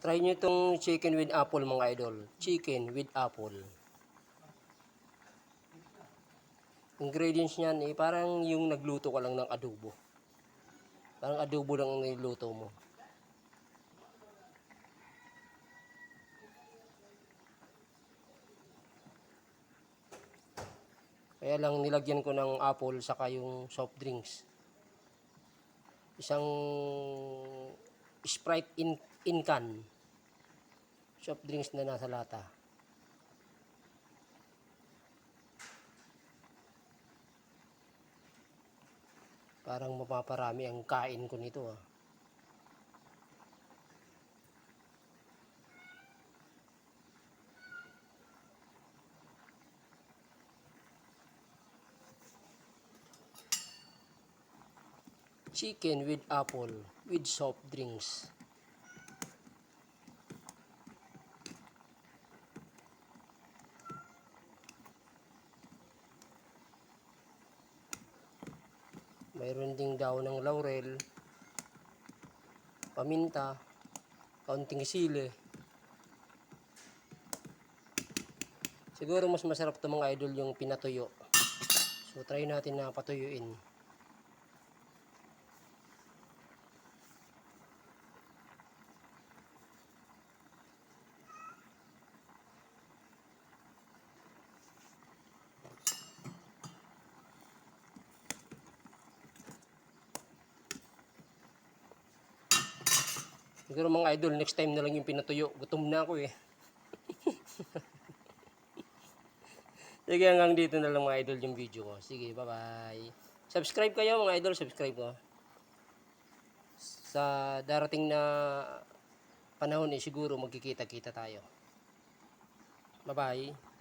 Try nyo itong chicken with apple mga idol. Chicken with apple. Ingredients niyan parang yung nagluto ka lang ng adobo. Parang adobo lang ang niluto mo. Kaya lang nilagyan ko ng apple saka yung soft drinks. Isang Sprite in can. Soft drinks na nasa lata. Parang mapaparami ang kain ko nito ah. Chicken with apple with soft drinks. Mayroon ding daw ng laurel, paminta, kaunting sili. Siguro mas masarap to mga idol yung pinatuyo. So try natin na patuyuin. Siguro mga idol, next time na lang yung pinatuyo. Gutom na ako eh. Sige, hanggang dito na lang mga idol yung video ko. Sige, bye-bye. Subscribe kayo mga idol, subscribe ko. Sa darating na panahon siguro magkikita-kita tayo. Bye-bye.